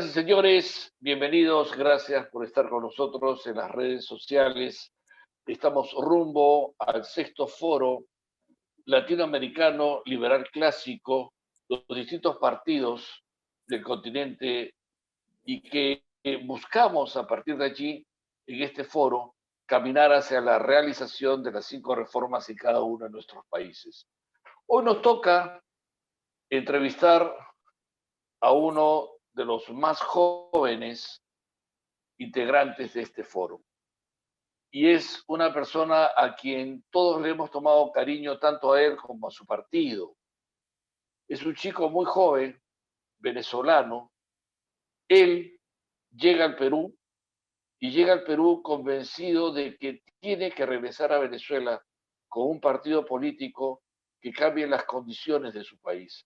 y señores, bienvenidos, gracias por estar con nosotros en las redes sociales. Estamos rumbo al sexto foro latinoamericano liberal clásico, los distintos partidos del continente y que buscamos a partir de allí, en este foro, caminar hacia la realización de las 5 reformas en cada uno de nuestros países. Hoy nos toca entrevistar a uno de los más jóvenes integrantes de este foro. Y es una persona a quien todos le hemos tomado cariño, tanto a él como a su partido. Es un chico muy joven, venezolano. Él llega al Perú y llega al Perú convencido de que tiene que regresar a Venezuela con un partido político que cambie las condiciones de su país.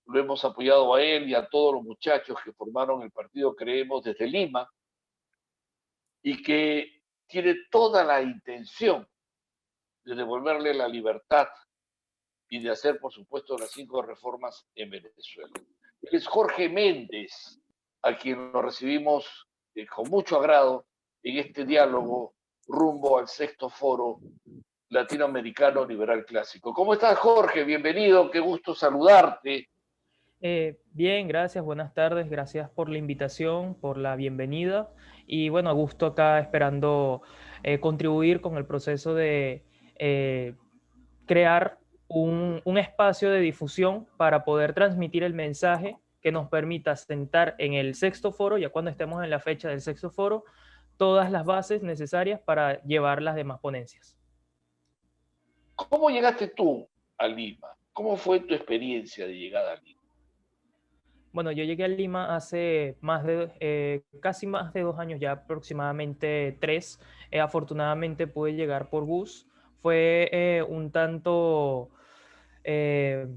Lo hemos apoyado a él y a todos los muchachos que formaron el partido Creemos desde Lima y que tiene toda la intención de devolverle la libertad y de hacer, por supuesto, las 5 reformas en Venezuela. Es Jorge Méndez, a quien lo recibimos con mucho agrado en este diálogo rumbo al sexto foro latinoamericano liberal clásico. ¿Cómo estás, Jorge? Bienvenido, qué gusto saludarte. Bien, gracias, buenas tardes, gracias por la invitación, por la bienvenida y bueno, a gusto acá esperando contribuir con el proceso de crear un espacio de difusión para poder transmitir el mensaje que nos permita sentar en el sexto foro, ya cuando estemos en la fecha del sexto foro, todas las bases necesarias para llevar las demás ponencias. ¿Cómo llegaste tú a Lima? ¿Cómo fue tu experiencia de llegada a Lima? Bueno, yo llegué a Lima hace casi más de 2 años, ya aproximadamente 3. Afortunadamente pude llegar por bus. Fue un tanto, eh,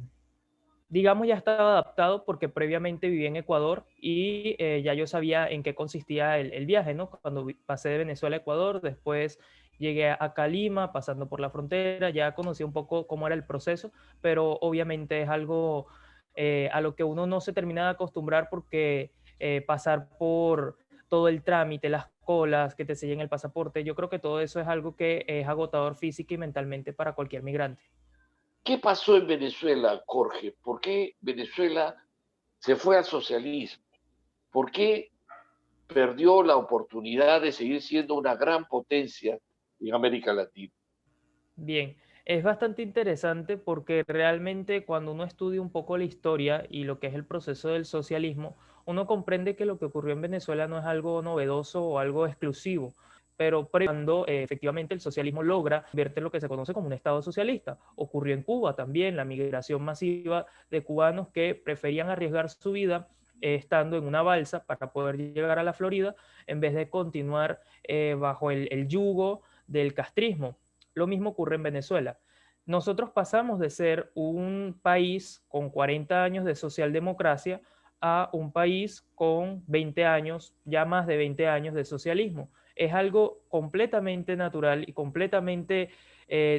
digamos, ya estaba adaptado porque previamente viví en Ecuador y ya yo sabía en qué consistía el viaje, ¿no? Cuando pasé de Venezuela a Ecuador, después llegué acá a Lima, pasando por la frontera, ya conocí un poco cómo era el proceso, pero obviamente es algo a lo que uno no se termina de acostumbrar porque pasar por todo el trámite, las colas, que te sellen el pasaporte, yo creo que todo eso es algo que es agotador física y mentalmente para cualquier migrante. ¿Qué pasó en Venezuela, Jorge? ¿Por qué Venezuela se fue al socialismo? ¿Por qué perdió la oportunidad de seguir siendo una gran potencia en América Latina? Bien, es bastante interesante porque realmente cuando uno estudia un poco la historia y lo que es el proceso del socialismo, uno comprende que lo que ocurrió en Venezuela no es algo novedoso o algo exclusivo, pero cuando efectivamente el socialismo logra verte lo que se conoce como un Estado socialista. Ocurrió en Cuba también, la migración masiva de cubanos que preferían arriesgar su vida estando en una balsa para poder llegar a la Florida en vez de continuar bajo el yugo del castrismo. Lo mismo ocurre en Venezuela. Nosotros pasamos de ser un país con 40 años de socialdemocracia a un país con 20 años, ya más de 20 años de socialismo. Es algo completamente natural y completamente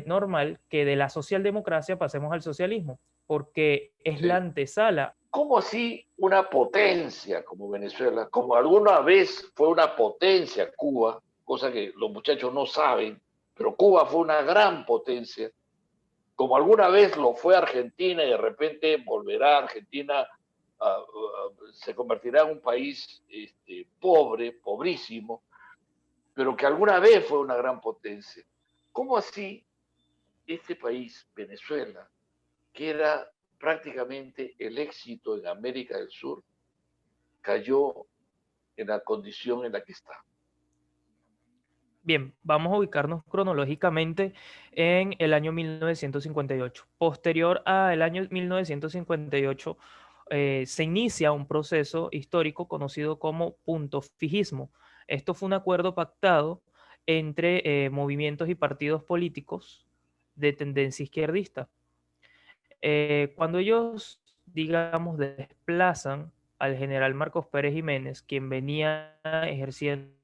normal que de la socialdemocracia pasemos al socialismo, porque es la Sí. antesala. ¿Cómo así una potencia como Venezuela, como alguna vez fue una potencia Cuba, cosa que los muchachos no saben, pero Cuba fue una gran potencia, como alguna vez lo fue Argentina y de repente volverá Argentina, se convertirá en un país pobre, pobrísimo, pero que alguna vez fue una gran potencia? ¿Cómo así este país, Venezuela, que era prácticamente el éxito en América del Sur, cayó en la condición en la que está? Bien, vamos a ubicarnos cronológicamente en el año 1958. Posterior al año 1958, se inicia un proceso histórico conocido como punto fijismo. Esto fue un acuerdo pactado entre movimientos y partidos políticos de tendencia izquierdista. Cuando ellos, digamos, desplazan al general Marcos Pérez Jiménez, quien venía ejerciendo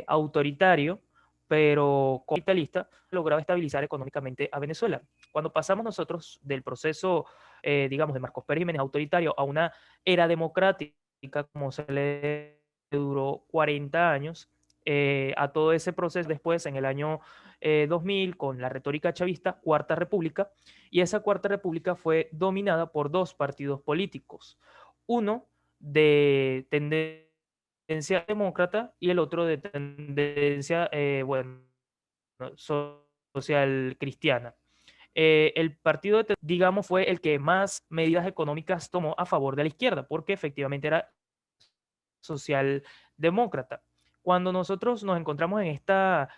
autoritario, pero capitalista, lograba estabilizar económicamente a Venezuela. Cuando pasamos nosotros del proceso, digamos, de Marcos Pérez Jiménez autoritario a una era democrática, como se le duró 40 años, a todo ese proceso después, en el año 2000, con la retórica chavista, Cuarta República, y esa Cuarta República fue dominada por dos partidos políticos, uno de tendencia demócrata y el otro de tendencia, bueno, social cristiana. El partido, digamos, fue el que más medidas económicas tomó a favor de la izquierda, porque efectivamente era socialdemócrata. Cuando nosotros nos encontramos en esta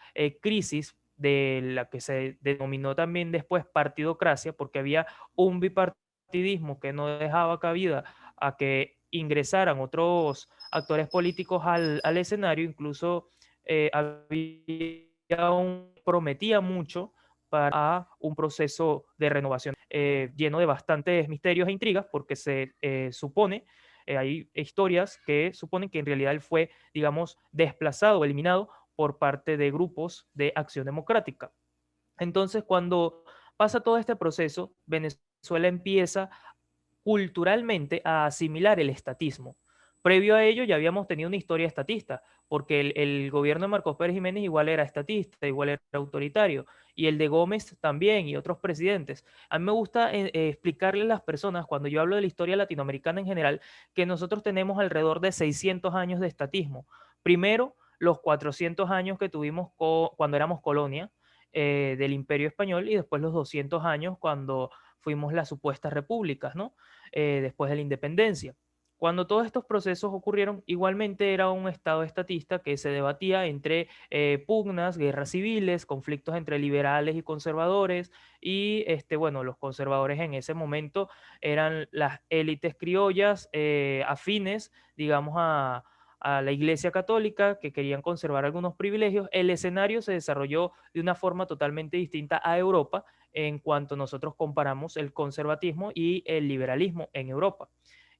crisis de la que se denominó también después partidocracia, porque había un bipartidismo que no dejaba cabida a que ingresaran otros actores políticos al escenario, incluso había prometía mucho para un proceso de renovación lleno de bastantes misterios e intrigas, porque se supone hay historias que suponen que en realidad él fue, digamos, desplazado o eliminado por parte de grupos de acción democrática. Entonces, cuando pasa todo este proceso, Venezuela empieza culturalmente a asimilar el estatismo. Previo a ello ya habíamos tenido una historia estatista, porque el gobierno de Marcos Pérez Jiménez igual era estatista, igual era autoritario, y el de Gómez también, y otros presidentes. A mí me gusta explicarle a las personas, cuando yo hablo de la historia latinoamericana en general, que nosotros tenemos alrededor de 600 años de estatismo. Primero, los 400 años que tuvimos cuando éramos colonia del Imperio Español, y después los 200 años cuando fuimos las supuestas repúblicas, ¿no? Después de la independencia. Cuando todos estos procesos ocurrieron, igualmente era un estado estatista que se debatía entre pugnas, guerras civiles, conflictos entre liberales y conservadores, y bueno, los conservadores en ese momento eran las élites criollas afines, digamos, a la Iglesia Católica, que querían conservar algunos privilegios. El escenario se desarrolló de una forma totalmente distinta a Europa en cuanto nosotros comparamos el conservatismo y el liberalismo en Europa.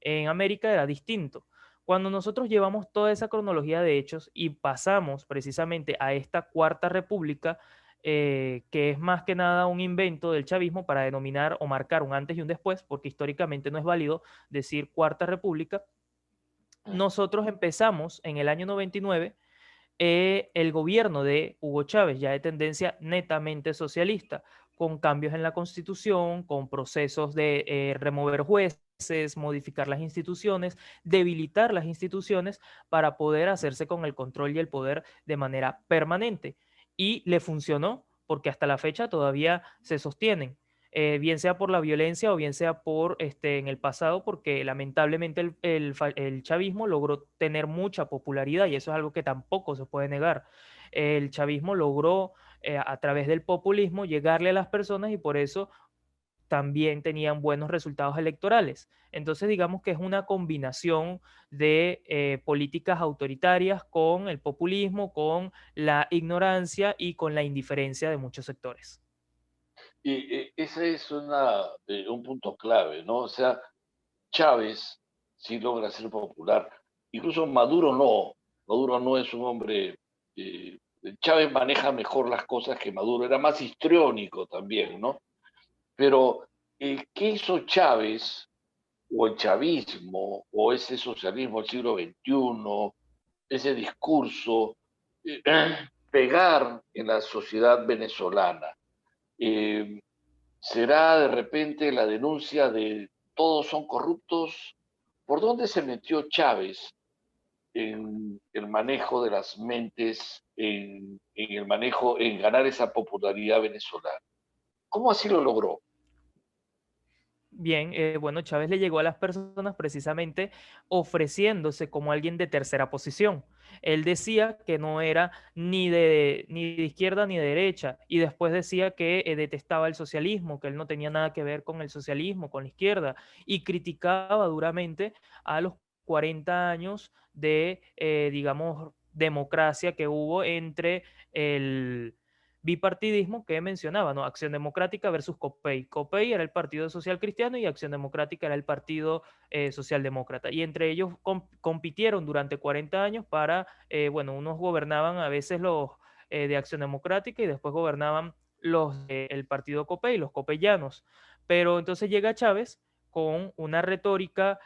En América era distinto. Cuando nosotros llevamos toda esa cronología de hechos y pasamos precisamente a esta Cuarta República, que es más que nada un invento del chavismo para denominar o marcar un antes y un después, porque históricamente no es válido decir Cuarta República, nosotros empezamos en el año 99 el gobierno de Hugo Chávez, ya de tendencia netamente socialista, con cambios en la constitución, con procesos de remover jueces, modificar las instituciones, debilitar las instituciones para poder hacerse con el control y el poder de manera permanente. Y le funcionó, porque hasta la fecha todavía se sostienen. Bien sea por la violencia o bien sea por en el pasado, porque lamentablemente el chavismo logró tener mucha popularidad y eso es algo que tampoco se puede negar. El chavismo logró a través del populismo llegarle a las personas y por eso también tenían buenos resultados electorales. Entonces digamos que es una combinación de políticas autoritarias con el populismo, con la ignorancia y con la indiferencia de muchos sectores. Y ese es un punto clave, ¿no? O sea, Chávez sí logra ser popular, incluso Maduro no. Maduro no es un hombre. eh, Chávez maneja mejor las cosas que Maduro, era más histriónico también, ¿no? Pero, ¿qué hizo Chávez o el chavismo o ese socialismo del siglo XXI, ese discurso, eh, pegar en la sociedad venezolana? Eh, ¿Será de repente la denuncia de todos son corruptos? ¿Por dónde se metió Chávez en el manejo de las mentes, en el manejo, en ganar esa popularidad venezolana? ¿Cómo así lo logró? Bien, bueno, Chávez le llegó a las personas precisamente ofreciéndose como alguien de tercera posición. Él decía que no era ni de izquierda ni de derecha, y después decía que detestaba el socialismo, que él no tenía nada que ver con el socialismo, con la izquierda, y criticaba duramente a los 40 años de, digamos, democracia que hubo entre el bipartidismo que mencionaba, ¿no? Acción Democrática versus COPEI. COPEI era el Partido Social Cristiano y Acción Democrática era el Partido Socialdemócrata. Y entre ellos compitieron durante 40 años para, bueno, unos gobernaban a veces los de Acción Democrática y después gobernaban los del Partido COPEI, los copeyanos. Pero entonces llega Chávez con una retórica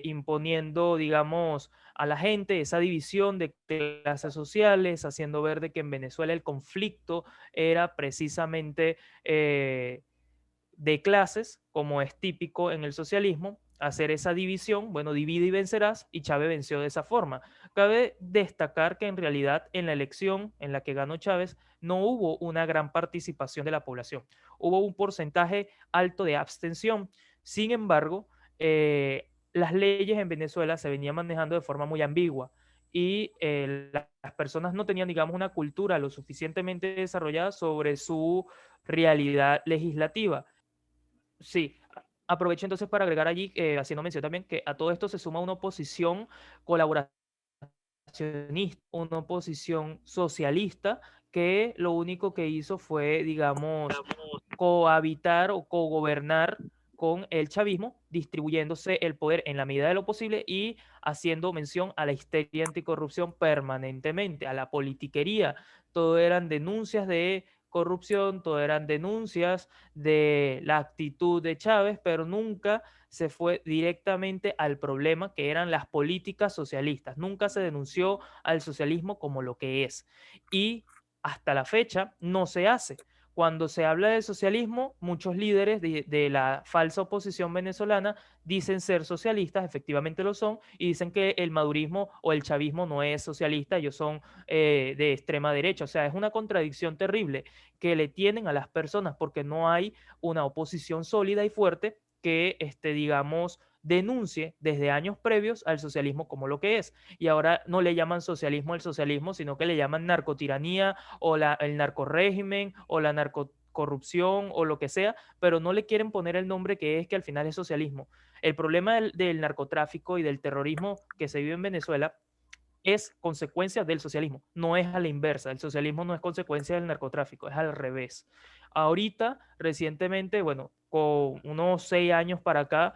imponiendo, digamos, a la gente esa división de clases sociales, haciendo ver de que en Venezuela el conflicto era precisamente de clases, como es típico en el socialismo, hacer esa división, bueno, divide y vencerás, y Chávez venció de esa forma. Cabe destacar que en realidad en la elección en la que ganó Chávez no hubo una gran participación de la población, hubo un porcentaje alto de abstención. Sin embargo, las leyes en Venezuela se venían manejando de forma muy ambigua y las personas no tenían, digamos, una cultura lo suficientemente desarrollada sobre su realidad legislativa. Sí, aprovecho entonces para agregar allí, haciendo mención también, que a todo esto se suma una oposición colaboracionista, una oposición socialista, que lo único que hizo fue, digamos, cohabitar o cogobernar con el chavismo, distribuyéndose el poder en la medida de lo posible y haciendo mención a la histeria anticorrupción permanentemente, a la politiquería. Todo eran denuncias de corrupción, todo eran denuncias de la actitud de Chávez, pero nunca se fue directamente al problema que eran las políticas socialistas. Nunca se denunció al socialismo como lo que es. Y hasta la fecha no se hace. Cuando se habla del socialismo, muchos líderes de la falsa oposición venezolana dicen ser socialistas, efectivamente lo son, y dicen que el madurismo o el chavismo no es socialista, ellos son de extrema derecha. O sea, es una contradicción terrible que le tienen a las personas porque no hay una oposición sólida y fuerte que, digamos, denuncie desde años previos al socialismo como lo que es. Y ahora no le llaman socialismo al socialismo, sino que le llaman narcotiranía o el narcorrégimen o la narcocorrupción o lo que sea, pero no le quieren poner el nombre que es, que al final es socialismo. El problema del narcotráfico y del terrorismo que se vive en Venezuela es consecuencia del socialismo, no es a la inversa. El socialismo no es consecuencia del narcotráfico, es al revés. Ahorita, recientemente, bueno, con unos 6 años para acá,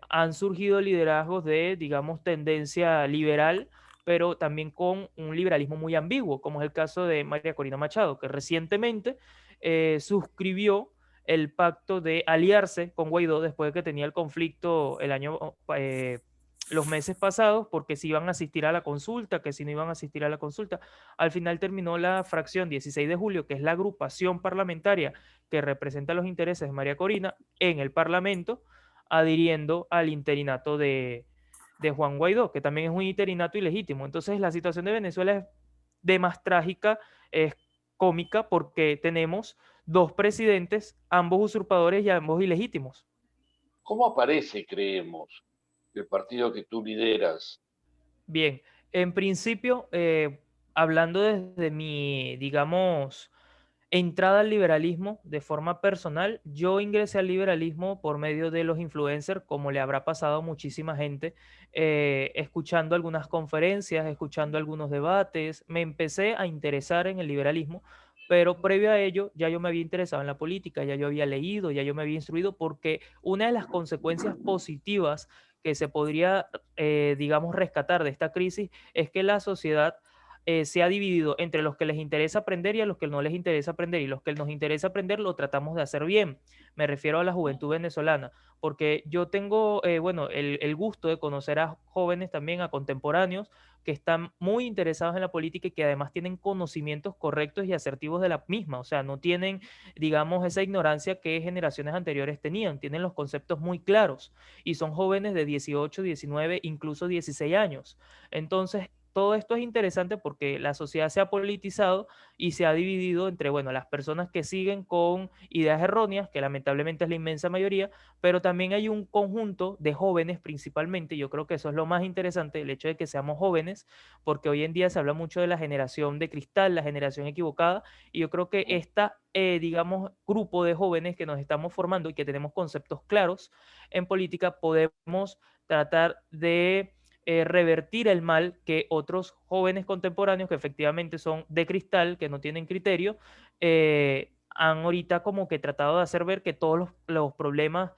han surgido liderazgos de, digamos, tendencia liberal, pero también con un liberalismo muy ambiguo, como es el caso de María Corina Machado, que recientemente suscribió el pacto de aliarse con Guaidó después de que tenía el conflicto el año los meses pasados, porque si iban a asistir a la consulta, que si no iban a asistir a la consulta. Al final terminó la fracción 16 de julio, que es la agrupación parlamentaria que representa los intereses de María Corina en el Parlamento, adhiriendo al interinato de Juan Guaidó, que también es un interinato ilegítimo. Entonces la situación de Venezuela es de más trágica, es cómica, porque tenemos dos presidentes, ambos usurpadores y ambos ilegítimos. ¿Cómo aparece, creemos, el partido que tú lideras? Bien, en principio, hablando desde mi, digamos, entrada al liberalismo de forma personal, yo ingresé al liberalismo por medio de los influencers, como le habrá pasado a muchísima gente, escuchando algunas conferencias, escuchando algunos debates, me empecé a interesar en el liberalismo, pero previo a ello ya yo me había interesado en la política, ya yo había leído, ya yo me había instruido, porque una de las consecuencias positivas que se podría, digamos, rescatar de esta crisis es que la sociedad se ha dividido entre los que les interesa aprender y a los que no les interesa aprender. Y los que nos interesa aprender lo tratamos de hacer bien. Me refiero a la juventud venezolana, porque yo tengo, bueno, el gusto de conocer a jóvenes también, a contemporáneos, que están muy interesados en la política y que además tienen conocimientos correctos y asertivos de la misma. O sea, no tienen, digamos, esa ignorancia que generaciones anteriores tenían. Tienen los conceptos muy claros y son jóvenes de 18, 19, incluso 16 años. Entonces, todo esto es interesante porque la sociedad se ha politizado y se ha dividido entre, bueno, las personas que siguen con ideas erróneas, que lamentablemente es la inmensa mayoría, pero también hay un conjunto de jóvenes principalmente, yo creo que eso es lo más interesante, el hecho de que seamos jóvenes, porque hoy en día se habla mucho de la generación de cristal, la generación equivocada, y yo creo que esta, digamos, grupo de jóvenes que nos estamos formando y que tenemos conceptos claros en política, podemos tratar de revertir el mal que otros jóvenes contemporáneos que efectivamente son de cristal, que no tienen criterio, han ahorita como que tratado de hacer ver que todos los problemas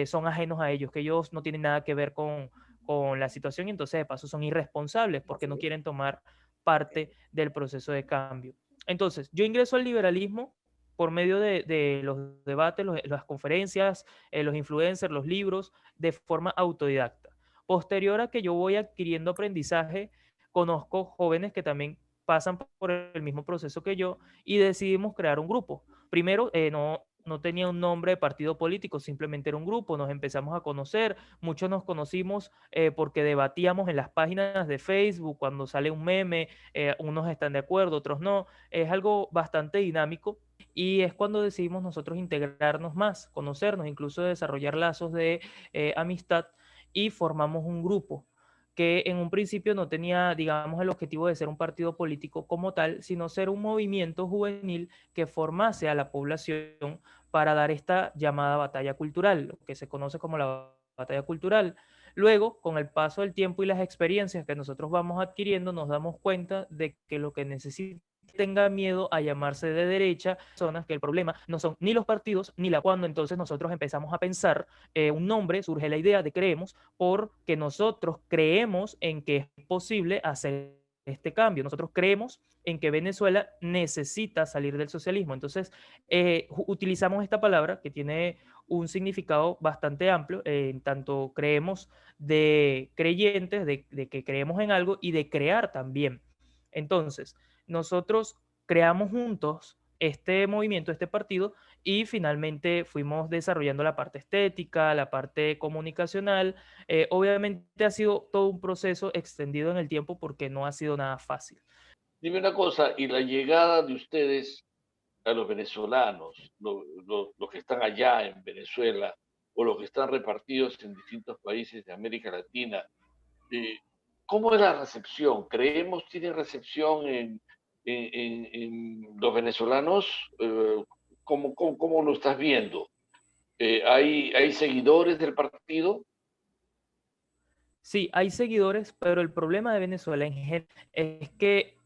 son ajenos a ellos, que ellos no tienen nada que ver con la situación y entonces de paso son irresponsables porque no quieren tomar parte del proceso de cambio. Entonces, yo ingreso al liberalismo por medio de los debates, las conferencias, los influencers, los libros, de forma autodidacta. Posterior a que yo voy adquiriendo aprendizaje, conozco jóvenes que también pasan por el mismo proceso que yo y decidimos crear un grupo. Primero, no tenía un nombre de partido político, simplemente era un grupo, nos empezamos a conocer, muchos nos conocimos porque debatíamos en las páginas de Facebook, cuando sale un meme, unos están de acuerdo, otros no, es algo bastante dinámico y es cuando decidimos nosotros integrarnos más, conocernos, incluso desarrollar lazos de amistad y formamos un grupo que en un principio no tenía, digamos, el objetivo de ser un partido político como tal, sino ser un movimiento juvenil que formase a la población para dar esta llamada batalla cultural, lo que se conoce como la batalla cultural. Luego, con el paso del tiempo y las experiencias que nosotros vamos adquiriendo, nos damos cuenta de que lo que necesita tenga miedo a llamarse de derecha, personas que el problema no son ni los partidos ni la cuando entonces nosotros empezamos a pensar un nombre, surge la idea de creemos, porque nosotros creemos en que es posible hacer este cambio. Nosotros creemos en que Venezuela necesita salir del socialismo. Entonces, utilizamos esta palabra que tiene un significado bastante amplio, en tanto creemos de creyentes, de que creemos en algo y de crear también. Entonces, nosotros creamos juntos este movimiento, este partido, y finalmente fuimos desarrollando la parte estética, la parte comunicacional. Obviamente ha sido todo un proceso extendido en el tiempo porque no ha sido nada fácil. Dime una cosa, ¿y la llegada de ustedes a los venezolanos, los que están allá en Venezuela o los que están repartidos en distintos países de América Latina, eh, ¿cómo es la recepción? ¿Creemos tiene recepción en los venezolanos? ¿Cómo lo estás viendo? ¿Hay seguidores del partido? Sí, hay seguidores, pero el problema de Venezuela en general es que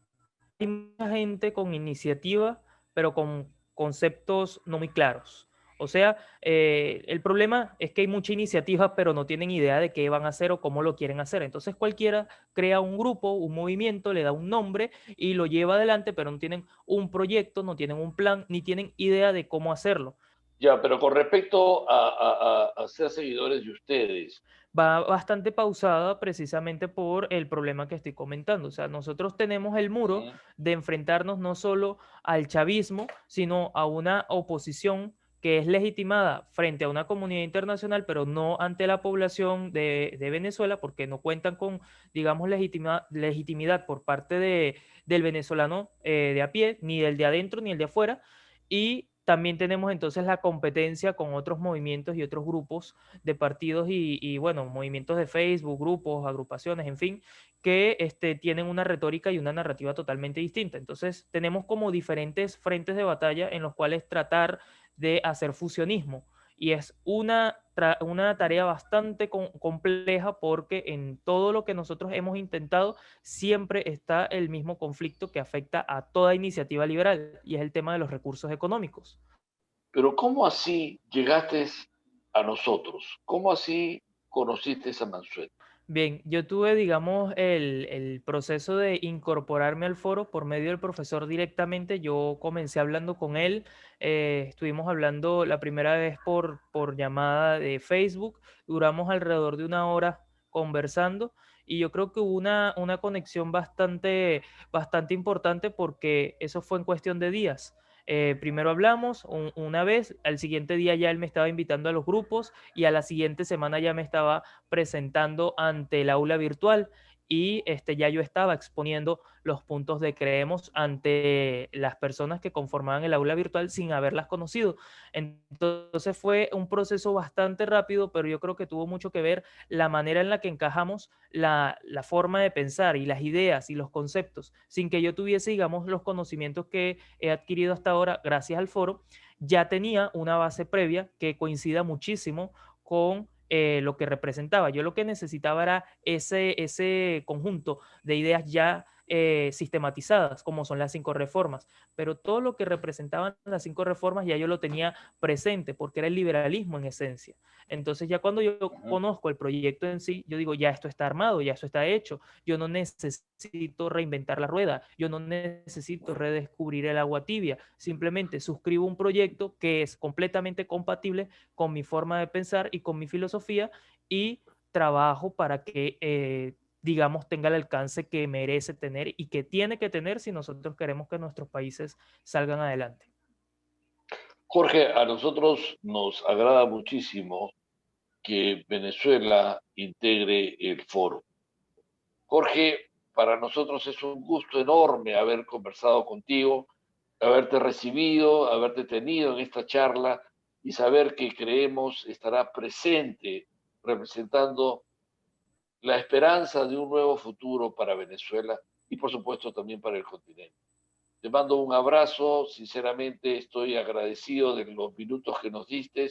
hay mucha gente con iniciativa, pero con conceptos no muy claros. O sea, el problema es que hay mucha iniciativa, pero no tienen idea de qué van a hacer o cómo lo quieren hacer. Entonces cualquiera crea un grupo, un movimiento, le da un nombre y lo lleva adelante, pero no tienen un proyecto, no tienen un plan, ni tienen idea de cómo hacerlo. Ya, pero con respecto a ser seguidores de ustedes, Va bastante pausada precisamente por el problema que estoy comentando. O sea, nosotros tenemos el muro ujú, de enfrentarnos no solo al chavismo, sino a una oposición que es legitimada frente a una comunidad internacional, pero no ante la población de Venezuela, porque no cuentan con, digamos, legitimidad por parte del venezolano de a pie, ni del de adentro, ni el de afuera. Y también tenemos entonces la competencia con otros movimientos y otros grupos de partidos bueno, movimientos de Facebook, grupos, agrupaciones, en fin, que tienen una retórica y una narrativa totalmente distinta. Entonces, tenemos como diferentes frentes de batalla en los cuales tratar de hacer fusionismo. Y es una tarea bastante compleja porque en todo lo que nosotros hemos intentado siempre está el mismo conflicto que afecta a toda iniciativa liberal y es el tema de los recursos económicos. pero ¿cómo así llegaste a nosotros? ¿Cómo así conociste a Mansueto? Bien, yo tuve, digamos, el proceso de incorporarme al foro por medio del profesor directamente. Yo comencé hablando con él, estuvimos hablando la primera vez por llamada de Facebook, duramos alrededor de una hora conversando y yo creo que hubo una conexión bastante importante porque eso fue en cuestión de días. Primero hablamos una vez, al siguiente día ya él me estaba invitando a los grupos y a la siguiente semana ya me estaba presentando ante el aula virtual y ya yo estaba exponiendo los puntos de creemos ante las personas que conformaban el aula virtual sin haberlas conocido. Entonces fue un proceso bastante rápido, pero yo creo que tuvo mucho que ver la manera en la que encajamos la forma de pensar y las ideas y los conceptos, sin que yo tuviese, digamos, los conocimientos que he adquirido hasta ahora gracias al foro, ya tenía una base previa que coincida muchísimo con lo que representaba. Yo lo que necesitaba era ese conjunto de ideas ya sistematizadas, como son las 5 reformas, pero todo lo que representaban las 5 reformas ya yo lo tenía presente, porque era el liberalismo en esencia. Entonces ya cuando yo conozco el proyecto en sí, yo digo, ya esto está armado, ya esto está hecho, yo no necesito reinventar la rueda, yo no necesito redescubrir el agua tibia, simplemente suscribo un proyecto que es completamente compatible con mi forma de pensar y con mi filosofía, y trabajo para que digamos, tenga el alcance que merece tener y que tiene que tener si nosotros queremos que nuestros países salgan adelante. Jorge, a nosotros nos agrada muchísimo que Venezuela integre el foro. Jorge, para nosotros es un gusto enorme haber conversado contigo, haberte recibido, haberte tenido en esta charla y saber que creemos estará presente representando la esperanza de un nuevo futuro para Venezuela y por supuesto también para el continente. Te mando un abrazo, sinceramente estoy agradecido de los minutos que nos diste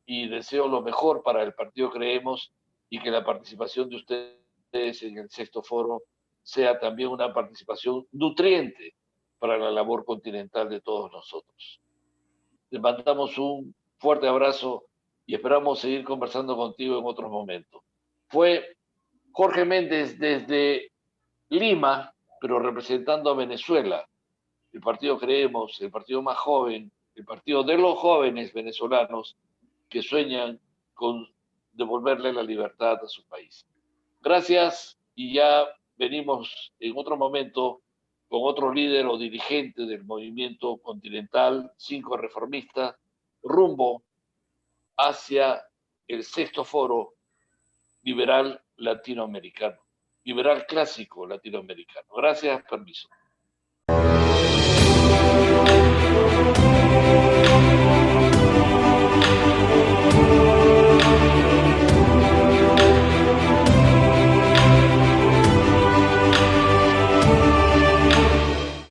y deseo lo mejor para el partido Creemos y que la participación de ustedes en el sexto foro sea también una participación nutriente para la labor continental de todos nosotros. Te mandamos un fuerte abrazo y esperamos seguir conversando contigo en otros momentos. Fue Jorge Méndez desde Lima, pero representando a Venezuela, el partido Creemos, el partido más joven, el partido de los jóvenes venezolanos que sueñan con devolverle la libertad a su país. Gracias y ya venimos en otro momento con otro líder o dirigente del movimiento continental, 5 reformistas, rumbo hacia el sexto foro liberal latinoamericano, liberal clásico latinoamericano. Gracias, permiso.